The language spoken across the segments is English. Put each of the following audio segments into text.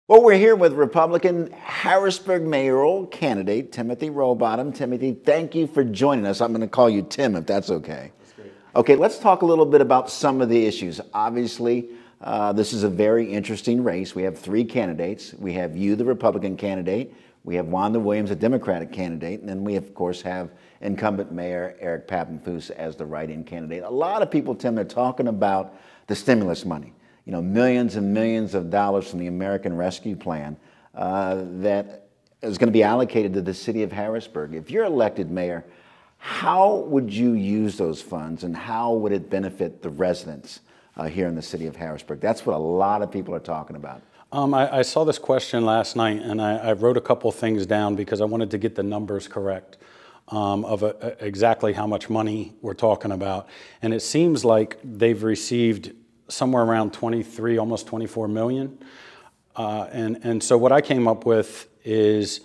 Well, we're here with Republican Harrisburg mayoral candidate Timothy Rowbottom. Timothy, thank you for joining us. I'm going to call you Tim, if that's okay. That's great. Okay, let's talk a little bit about some of the issues. Obviously, this is a very interesting race. We have three candidates. We have you, the Republican candidate. We have Wanda Williams, a Democratic candidate. And then we, of course, have incumbent Mayor Eric Papenfuse as the write-in candidate. A lot of people, Tim, are talking about the stimulus money. You know, millions and millions of dollars from the American Rescue Plan that is going to be allocated to the city of Harrisburg. If you're elected mayor, how would you use those funds and how would it benefit the residents here in the city of Harrisburg? That's what a lot of people are talking about. I saw this question last night and I wrote a couple things down because I wanted to get the numbers correct of exactly how much money we're talking about. And it seems like they've received somewhere around 23, almost 24 million. And so what I came up with is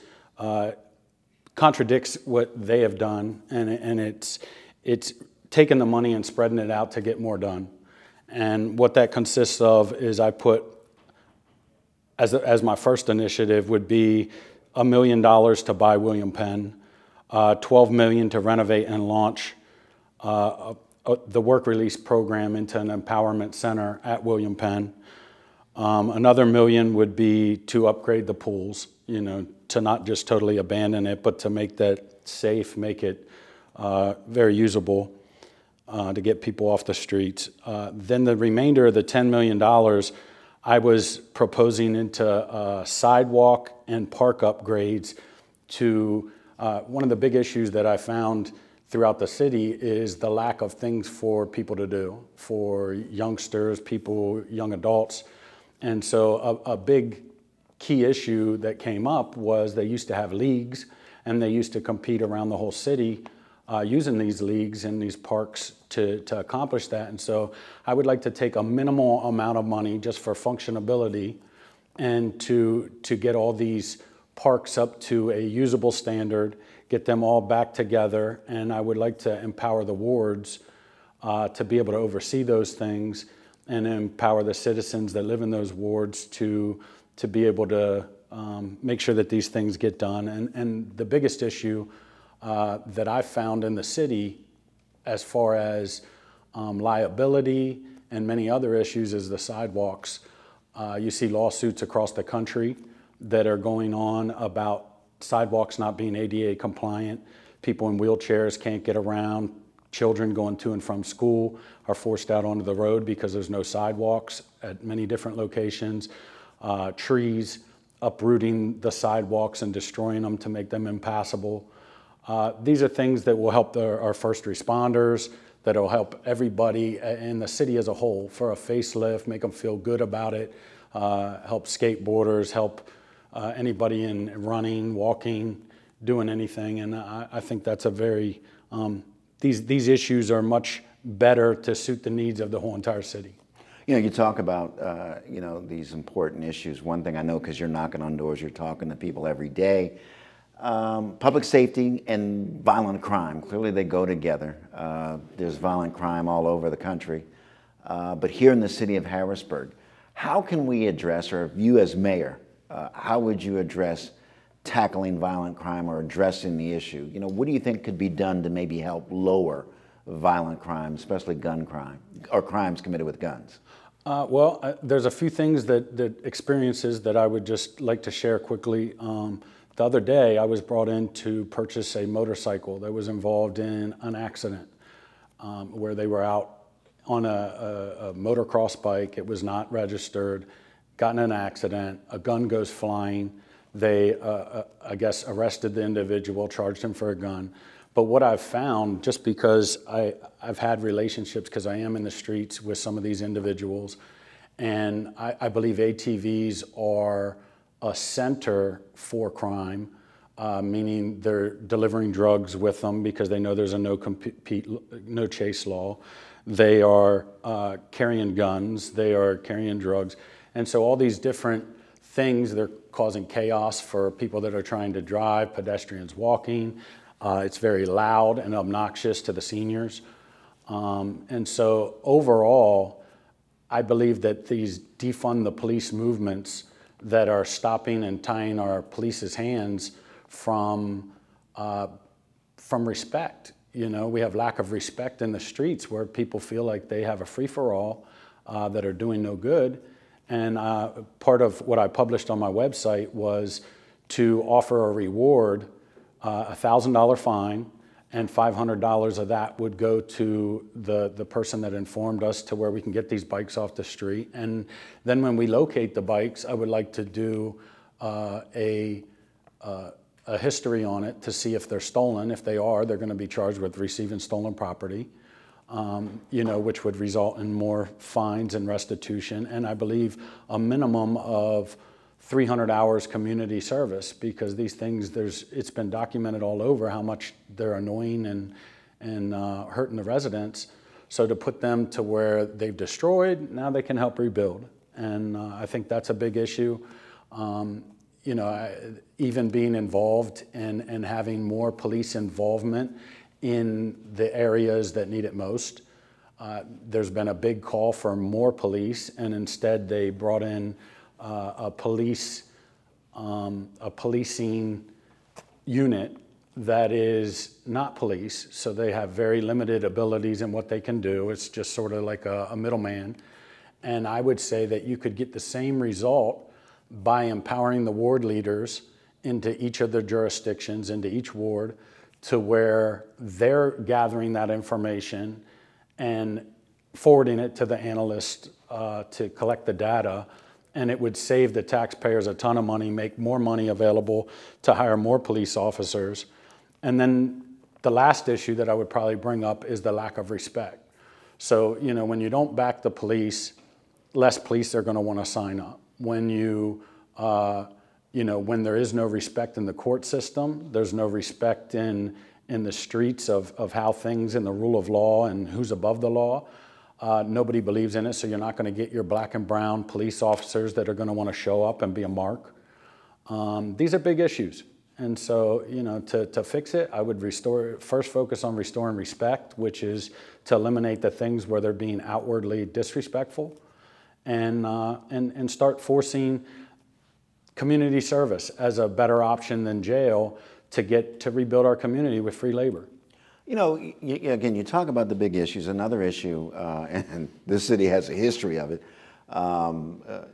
contradicts what they have done, and it's taking the money and spreading it out to get more done. And what that consists of is I put, as my first initiative would be $1 million to buy William Penn, $12 million to renovate and launch the work release program into an empowerment center at William Penn. Another $1 million would be to upgrade the pools, you know, to not just totally abandon it, but to make that safe, make it very usable to get people off the streets. Then the remainder of the $10 million, I was proposing into sidewalk and park upgrades to one of the big issues that I found throughout the city is the lack of things for people to do, for youngsters, people, young adults. And so a big key issue that came up was they used to have leagues and they used to compete around the whole city using these leagues and these parks to accomplish that. And so I would like to take a minimal amount of money just for functionability and to get all these parks up to a usable standard, get them all back together, and I would like to empower the wards to be able to oversee those things and empower the citizens that live in those wards to be able to make sure that these things get done. And the biggest issue that I found in the city as far as liability and many other issues is the sidewalks. You see lawsuits across the country that are going on about sidewalks not being ADA compliant. People in wheelchairs can't get around. Children going to and from school are forced out onto the road because there's no sidewalks at many different locations. Trees uprooting the sidewalks and destroying them to make them impassable. These are things that will help our first responders, that will help everybody in the city as a whole for a facelift, make them feel good about it, help skateboarders, help anybody in running, walking, doing anything. And I think that's a very, these issues are much better to suit the needs of the whole entire city. You know, you talk about, you know, these important issues. One thing I know, because you're knocking on doors, you're talking to people every day, public safety and violent crime. Clearly they go together. There's violent crime all over the country. But here in the city of Harrisburg, how can we address, or you as mayor, how would you address tackling violent crime or addressing the issue? You know, what do you think could be done to maybe help lower violent crime, especially gun crime, or crimes committed with guns? There's a few things experiences that I would just like to share quickly. The other day, I was brought in to purchase a motorcycle that was involved in an accident where they were out on a motocross bike. It was not registered, got in an accident, a gun goes flying. They, I guess, arrested the individual, charged him for a gun. But what I've found, just because I've had relationships, because I am in the streets with some of these individuals, and I believe ATVs are a center for crime, meaning they're delivering drugs with them because they know there's a no chase law. They are carrying guns, they are carrying drugs. And so all these different things, they're causing chaos for people that are trying to drive, pedestrians walking. It's very loud and obnoxious to the seniors. And so overall, I believe that these defund the police movements that are stopping and tying our police's hands from respect. You know, we have lack of respect in the streets where people feel like they have a free-for-all that are doing no good. And part of what I published on my website was to offer a reward, a $1,000 fine, and $500 of that would go to the person that informed us to where we can get these bikes off the street. And then when we locate the bikes, I would like to do a history on it to see if they're stolen. If they are, they're going to be charged with receiving stolen property, you know, which would result in more fines and restitution. And I believe a minimum of 300 hours community service, because these things, it's been documented all over how much they're annoying and hurting the residents. So to put them to where they've destroyed, now they can help rebuild. And I think that's a big issue. You know, even being involved and having more police involvement in the areas that need it most. There's been a big call for more police, and instead they brought in a policing unit that is not police, so they have very limited abilities in what they can do. It's just sort of like a middleman. And I would say that you could get the same result by empowering the ward leaders into each of their jurisdictions, into each ward, to where they're gathering that information and forwarding it to the analyst to collect the data. And it would save the taxpayers a ton of money, make more money available to hire more police officers. And then the last issue that I would probably bring up is the lack of respect. So, you know, when you don't back the police, less police are going to want to sign up. When you know, when there is no respect in the court system, there's no respect in the streets of how things in the rule of law and who's above the law. Nobody believes in it, so you're not going to get your black and brown police officers that are going to want to show up and be a mark. These are big issues. And so, you know, to fix it, I would first focus on restoring respect, which is to eliminate the things where they're being outwardly disrespectful, and start forcing community service as a better option than jail to rebuild our community with free labor. You know, again, you talk about the big issues. Another issue, and this city has a history of it,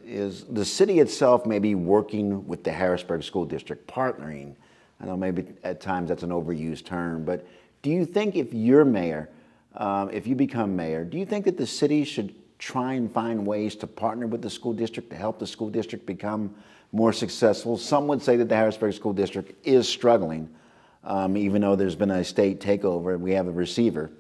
is the city itself maybe working with the Harrisburg School District, partnering. I know maybe at times that's an overused term, but do you think if you're mayor, if you become mayor, do you think that the city should try and find ways to partner with the school district to help the school district become more successful? Some would say that the Harrisburg School District is struggling, even though there's been a state takeover, we have a receiver.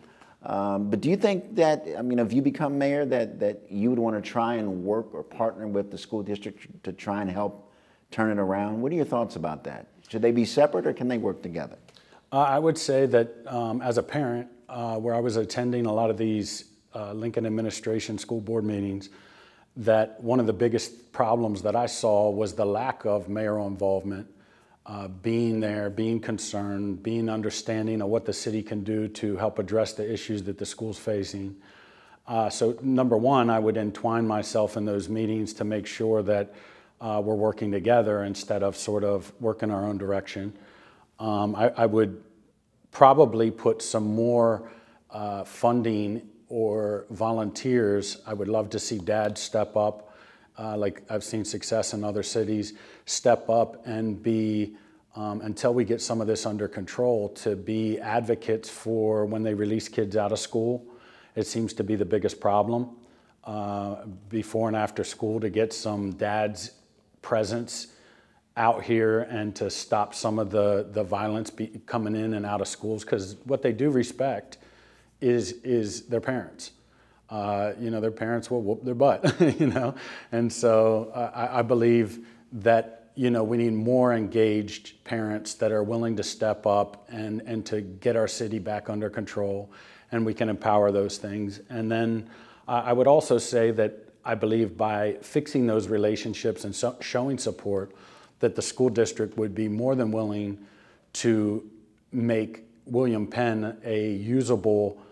But do you think that, I mean, if you become mayor, that you would want to try and work or partner with the school district to try and help turn it around? What are your thoughts about that? Should they be separate or can they work together? I would say that as a parent, where I was attending a lot of these Lincoln administration school board meetings, that one of the biggest problems that I saw was the lack of mayoral involvement, being there, being concerned, being understanding of what the city can do to help address the issues that the school's facing. So number one, I would entwine myself in those meetings to make sure that we're working together instead of sort of working our own direction. I would probably put some more funding or volunteers. I would love to see dads step up, like I've seen success in other cities, step up and be, until we get some of this under control, to be advocates for when they release kids out of school. It seems to be the biggest problem, before and after school, to get some dads' presence out here and to stop some of the violence coming in and out of schools, because what they do respect is their parents. You know, their parents will whoop their butt, you know? And so I believe that, you know, we need more engaged parents that are willing to step up and to get our city back under control, and we can empower those things. And then I would also say that I believe by fixing those relationships and showing support, that the school district would be more than willing to make William Penn a usable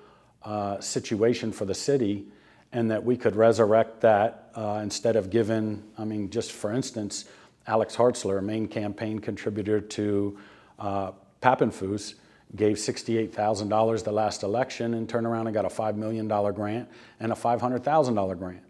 situation for the city, and that we could resurrect that instead of giving, I mean, just for instance, Alex Hartzler, a main campaign contributor to Papenfuse, gave $68,000 the last election and turned around and got a $5 million grant and a $500,000 grant.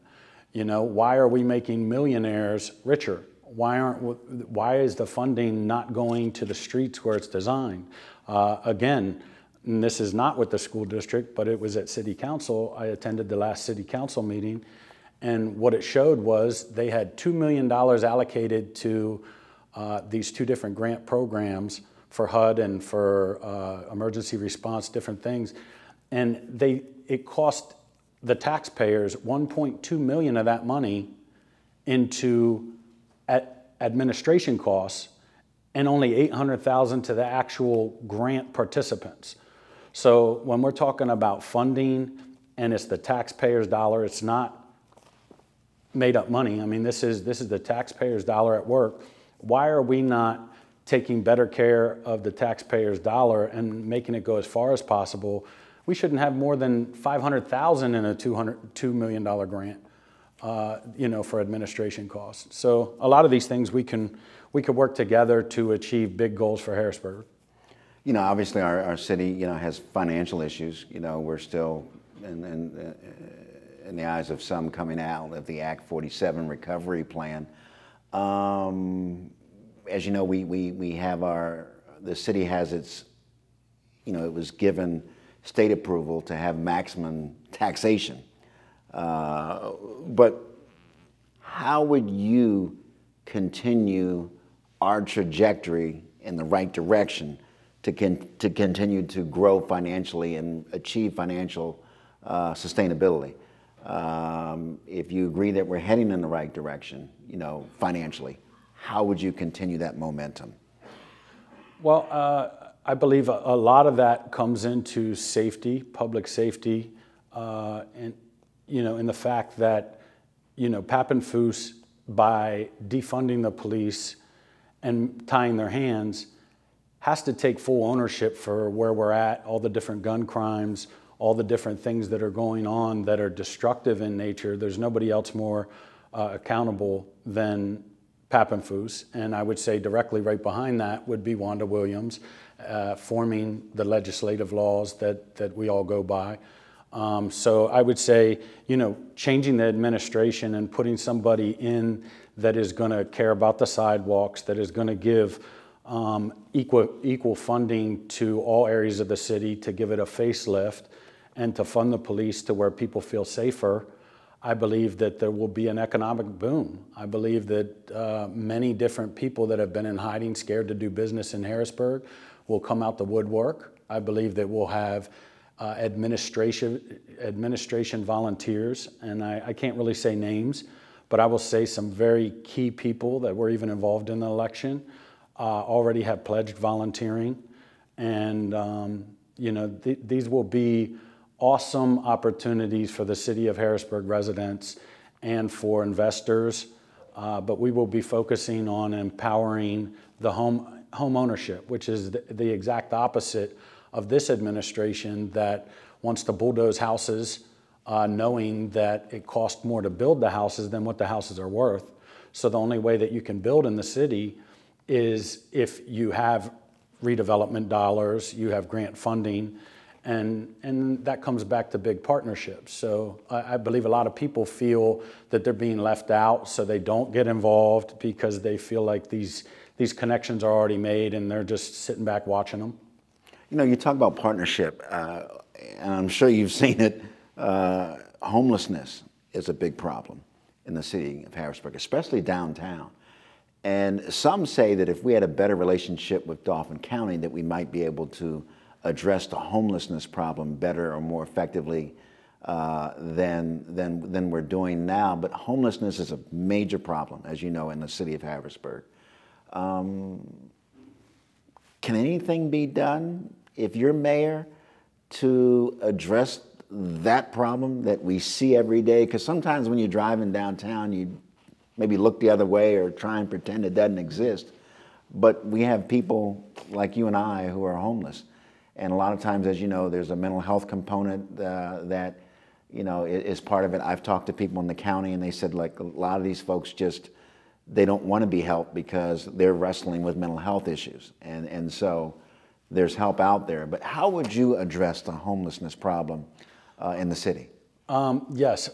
You know, why are we making millionaires richer? Why is the funding not going to the streets where it's designed? Again, and this is not with the school district, but it was at City Council. I attended the last City Council meeting, and what it showed was they had $2 million allocated to these two different grant programs for HUD and for emergency response, different things. And it cost the taxpayers $1.2 million of that money into administration costs and only $800,000 to the actual grant participants. So when we're talking about funding and it's the taxpayer's dollar, it's not made up money. I mean, this is the taxpayer's dollar at work. Why are we not taking better care of the taxpayer's dollar and making it go as far as possible? We shouldn't have more than $500,000 in a $2 million grant, you know, for administration costs. So a lot of these things we could work together to achieve big goals for Harrisburg. You know, obviously our city, you know, has financial issues. You know, we're still in the eyes of some coming out of the Act 47 recovery plan. As you know, we have the city has its, you know, it was given state approval to have maximum taxation. But how would you continue our trajectory in the right direction to continue to grow financially and achieve financial sustainability? If you agree that we're heading in the right direction, you know, financially, how would you continue that momentum? Well, I believe a lot of that comes into safety, public safety, and, you know, in the fact that, you know, Papenfuse, by defunding the police and tying their hands, has to take full ownership for where we're at, all the different gun crimes, all the different things that are going on that are destructive in nature. There's nobody else more accountable than Papenfuse, and I would say directly right behind that would be Wanda Williams, forming the legislative laws that we all go by. So I would say, you know, changing the administration and putting somebody in that is going to care about the sidewalks, that is going to give equal funding to all areas of the city, to give it a facelift, and to fund the police to where people feel safer. I believe that there will be an economic boom. I believe that many different people that have been in hiding, scared to do business in Harrisburg, will come out the woodwork. I believe that we'll have administration volunteers, and I can't really say names, but I will say some very key people that were even involved in the election already have pledged volunteering, and you know, these will be awesome opportunities for the city of Harrisburg residents and for investors, but we will be focusing on empowering the home ownership, which is the exact opposite of this administration that wants to bulldoze houses, knowing that it costs more to build the houses than what the houses are worth. So the only way that you can build in the city is if you have redevelopment dollars, you have grant funding, and that comes back to big partnerships. So I believe a lot of people feel that they're being left out, so they don't get involved because they feel like these connections are already made and they're just sitting back watching them. You know, you talk about partnership, and I'm sure you've seen it. Homelessness is a big problem in the city of Harrisburg, especially downtown. And some say that if we had a better relationship with Dauphin County, that we might be able to address the homelessness problem better or more effectively than we're doing now. But homelessness is a major problem, as you know, in the city of Harrisburg. Can anything be done, if you're mayor, to address that problem that we see every day? Because sometimes when you're driving downtown, you maybe look the other way or try and pretend it doesn't exist. But we have people like you and I who are homeless. And a lot of times, as you know, there's a mental health component that is part of it. I've talked to people in the county, and they said, like, a lot of these folks they don't want to be helped because they're wrestling with mental health issues. And so there's help out there. But how would you address the homelessness problem in the city? Yes,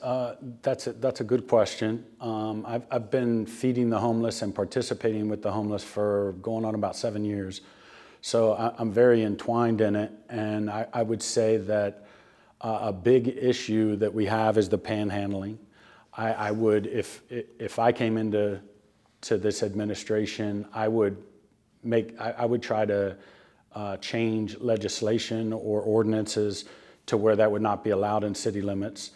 that's a good question. I've been feeding the homeless and participating with the homeless for going on about 7 years. So I'm very entwined in it. And I would say that a big issue that we have is the panhandling. I would, if I came into this administration, I would try to change legislation or ordinances to where that would not be allowed in city limits,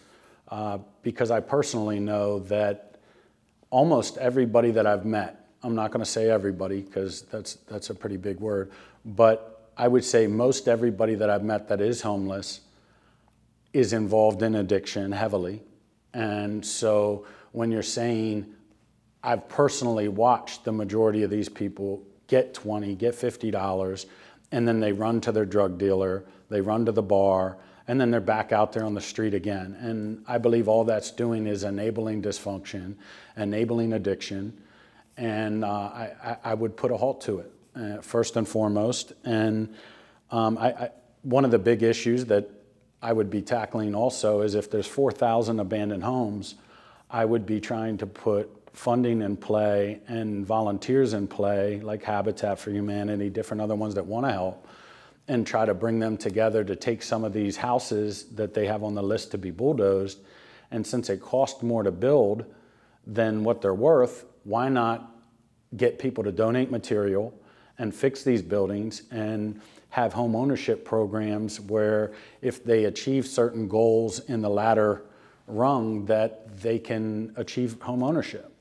because I personally know that almost everybody that I've met, I'm not going to say everybody because that's a pretty big word, but I would say most everybody that I've met that is homeless is involved in addiction heavily. And so when you're saying, I've personally watched the majority of these people get $20, get $50, and then they run to their drug dealer, they run to the bar, and then they're back out there on the street again. And I believe all that's doing is enabling dysfunction, enabling addiction, and I would put a halt to it, first and foremost. And one of the big issues that I would be tackling also is if there's 4,000 abandoned homes, I would be trying to put funding in play and volunteers in play, like Habitat for Humanity, different other ones that want to help, and try to bring them together to take some of these houses that they have on the list to be bulldozed. And since it costs more to build than what they're worth, why not get people to donate material and fix these buildings and have home ownership programs where if they achieve certain goals in the ladder rung, that they can achieve home ownership.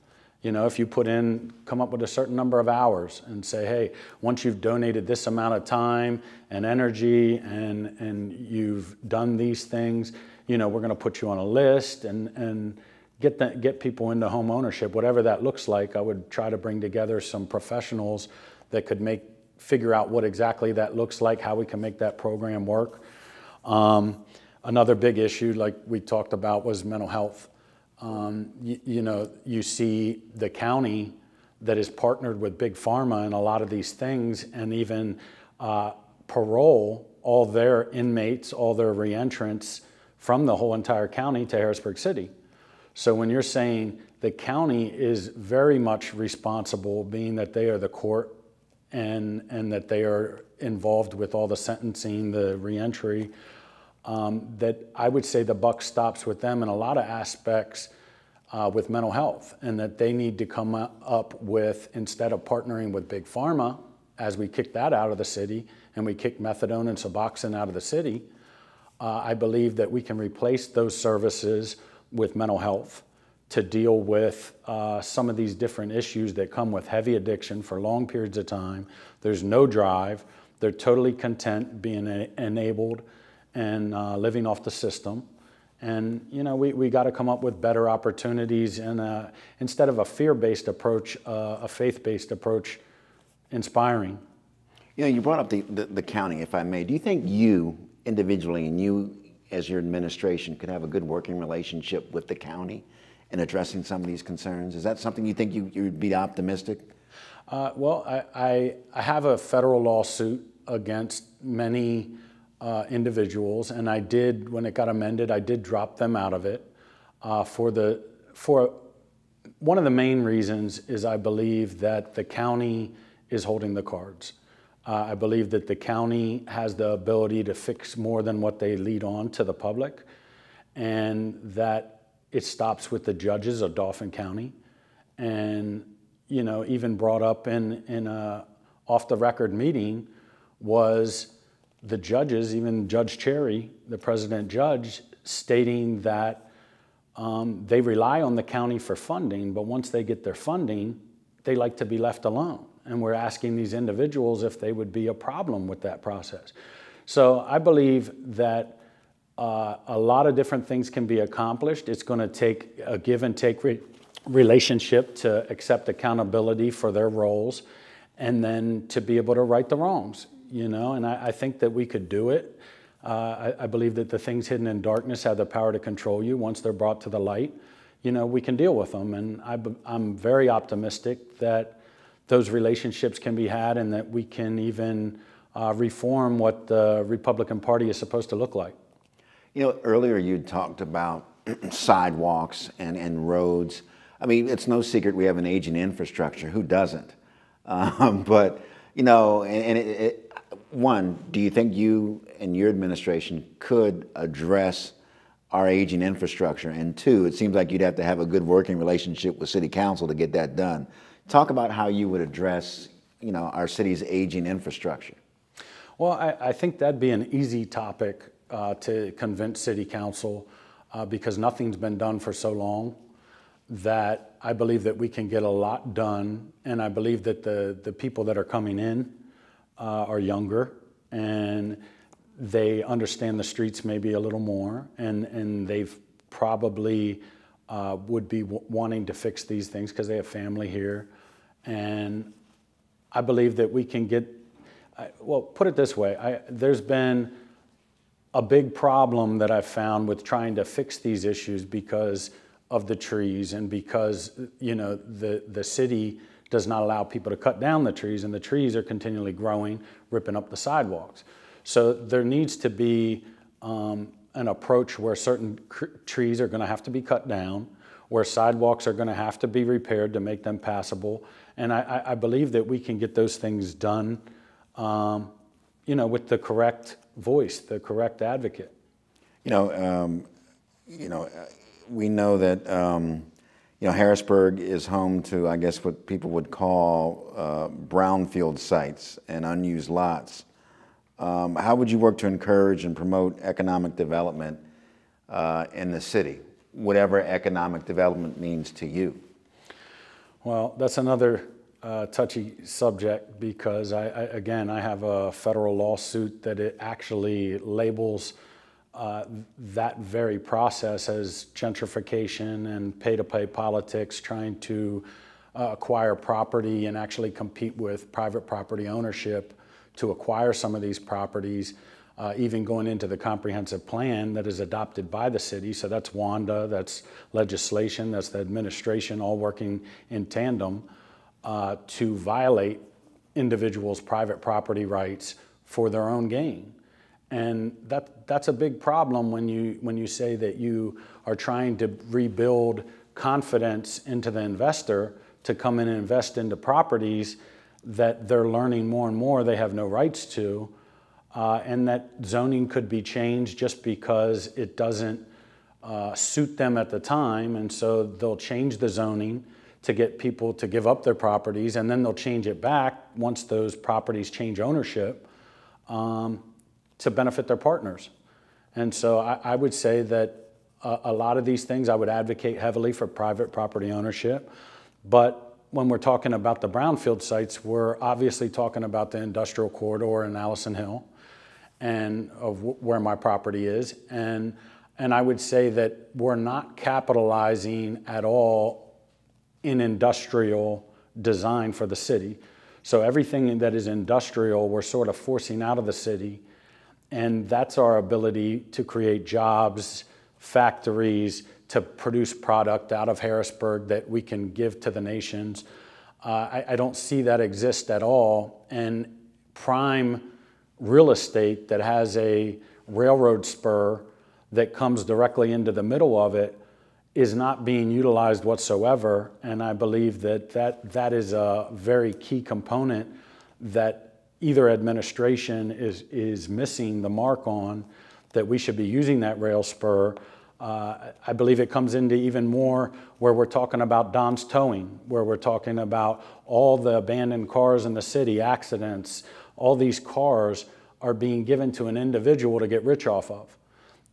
If you come up with a certain number of hours and say, hey, once you've donated this amount of time and energy and you've done these things, we're going to put you on a list and get people into home ownership, whatever that looks like. I would try to bring together some professionals that could figure out what exactly that looks like, how we can make that program work. Another big issue, like we talked about, was mental health. You see the county that is partnered with Big Pharma in a lot of these things, and even parole all their inmates, all their reentrants from the whole entire county to Harrisburg City. So when you're saying the county is very much responsible, being that they are the court and that they are involved with all the sentencing, the reentry, that I would say the buck stops with them in a lot of aspects with mental health, and that they need to come up with, instead of partnering with Big Pharma, as we kick that out of the city, and we kick methadone and Suboxone out of the city, I believe that we can replace those services with mental health to deal with some of these different issues that come with heavy addiction for long periods of time. There's no drive. They're totally content being enabled and living off the system. And we got to come up with better opportunities, and instead of a fear-based approach, a faith-based approach, inspiring. You brought up the county, if I may. Do you think you individually and you as your administration could have a good working relationship with the county in addressing some of these concerns? Is that something you think you'd be optimistic? Well, I have a federal lawsuit against many individuals, and I did, when it got amended, I did drop them out of it. For one of the main reasons is I believe that the county is holding the cards. I believe that the county has the ability to fix more than what they lead on to the public, and that it stops with the judges of Dauphin County. And even brought up in a off-the-record meeting was the judges, even Judge Cherry, the president judge, stating that they rely on the county for funding, but once they get their funding, they like to be left alone. And we're asking these individuals if they would be a problem with that process. So I believe that a lot of different things can be accomplished. It's going to take a give and take relationship to accept accountability for their roles, and then to be able to right the wrongs, and I think that we could do it. I believe that the things hidden in darkness have the power to control you. Once they're brought to the light, we can deal with them. And I'm very optimistic that those relationships can be had and that we can even reform what the Republican Party is supposed to look like. Earlier you talked about sidewalks and roads. I mean, it's no secret we have an aging infrastructure. Who doesn't? But, one, do you think you and your administration could address our aging infrastructure? And two, it seems like you'd have to have a good working relationship with City Council to get that done. Talk about how you would address, our city's aging infrastructure. Well, I think that'd be an easy topic to convince City Council because nothing's been done for so long that I believe that we can get a lot done. And I believe that the people that are coming in are younger and they understand the streets maybe a little more, and they've probably would be wanting to fix these things because they have family here. And I believe that we can get, well, put it this way, there's been a big problem that I've found with trying to fix these issues because of the trees and because, the city does not allow people to cut down the trees, and the trees are continually growing, ripping up the sidewalks. So there needs to be an approach where certain trees are going to have to be cut down, where sidewalks are going to have to be repaired to make them passable. And I believe that we can get those things done, with the correct voice, the correct advocate. We know that Harrisburg is home to, I guess, what people would call brownfield sites and unused lots. How would you work to encourage and promote economic development in the city, whatever economic development means to you? Well, that's another touchy subject because I have a federal lawsuit that it actually labels that very process as gentrification and pay-to-play politics, trying to acquire property and actually compete with private property ownership to acquire some of these properties, even going into the comprehensive plan that is adopted by the city. So that's Wanda, that's legislation, that's the administration, all working in tandem to violate individuals' private property rights for their own gain. And that's a big problem when you say that you are trying to rebuild confidence into the investor to come in and invest into properties that they're learning more and more they have no rights to, and that zoning could be changed just because it doesn't suit them at the time, and so they'll change the zoning to get people to give up their properties, and then they'll change it back once those properties change ownership to benefit their partners. And so I would say that a lot of these things I would advocate heavily for private property ownership, but when we're talking about the brownfield sites, we're obviously talking about the industrial corridor in Allison Hill and of where my property is. And I would say that we're not capitalizing at all in industrial design for the city. So everything that is industrial, we're sort of forcing out of the city. And that's our ability to create jobs, factories, to produce product out of Harrisburg that we can give to the nations. I don't see that exist at all. And prime real estate that has a railroad spur that comes directly into the middle of it is not being utilized whatsoever. And I believe that is a very key component that either administration is missing the mark on, that we should be using that rail spur. I believe it comes into even more where we're talking about Don's Towing, where we're talking about all the abandoned cars in the city, accidents. All these cars are being given to an individual to get rich off of.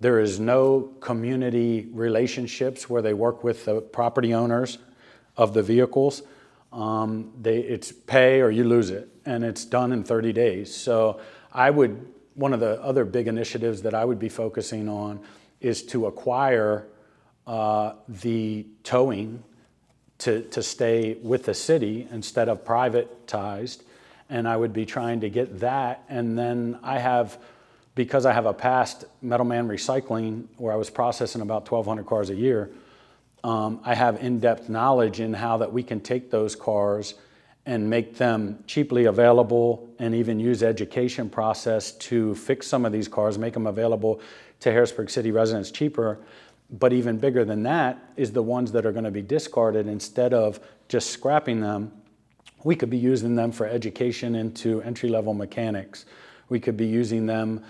There is no community relationships where they work with the property owners of the vehicles. It's pay or you lose it, and it's done in 30 days. So one of the other big initiatives that I would be focusing on is to acquire the towing to stay with the city instead of privatized. And I would be trying to get that. And then I have because I have a past Metal Man Recycling where I was processing about 1,200 cars a year, I have in-depth knowledge in how that we can take those cars and make them cheaply available, and even use education process to fix some of these cars, make them available to Harrisburg City residents cheaper. But even bigger than that is the ones that are going to be discarded. Instead of just scrapping them, we could be using them for education into entry-level mechanics. We could be using them,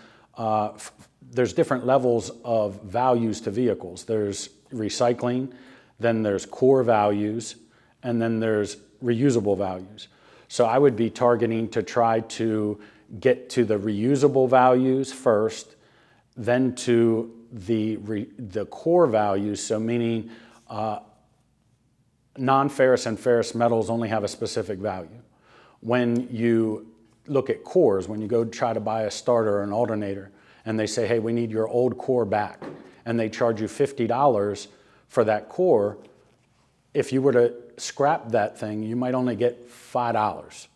there's different levels of values to vehicles. There's recycling, then there's core values, and then there's reusable values. So I would be targeting to try to get to the reusable values first, then to the core values, so meaning non-ferrous and ferrous metals only have a specific value. When you look at cores, when you go try to buy a starter or an alternator, and they say, hey, we need your old core back, and they charge you $50 for that core, if you were to scrap that thing, you might only get $5.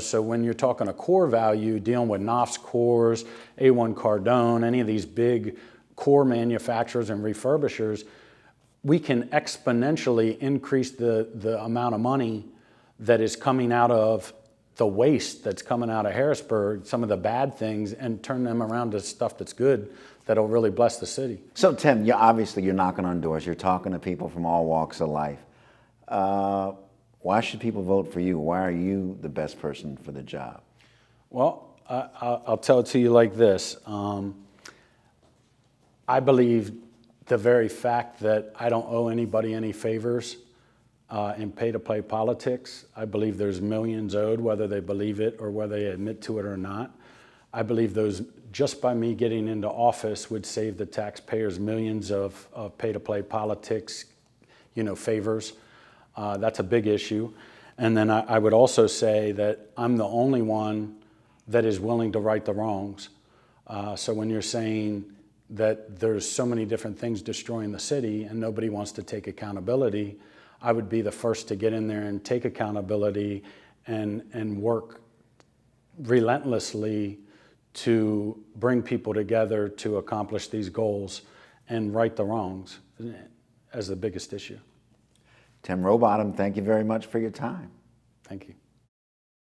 So when you're talking a core value, dealing with Knopf's cores, A1 Cardone, any of these big core manufacturers and refurbishers, we can exponentially increase the amount of money that is coming out of the waste that's coming out of Harrisburg, some of the bad things, and turn them around to stuff that's good, that'll really bless the city. So Tim, obviously you're knocking on doors, you're talking to people from all walks of life. Why should people vote for you? Why are you the best person for the job? Well, I'll tell it to you like this. I believe the very fact that I don't owe anybody any favors in pay-to-play politics. I believe there's millions owed, whether they believe it or whether they admit to it or not. I believe those, just by me getting into office, would save the taxpayers millions of pay-to-play politics, favors. That's a big issue. And then I would also say that I'm the only one that is willing to right the wrongs. So when you're saying that there's so many different things destroying the city and nobody wants to take accountability, I would be the first to get in there and take accountability and work relentlessly to bring people together to accomplish these goals and right the wrongs as the biggest issue. Tim Rowbottom, thank you very much for your time. Thank you.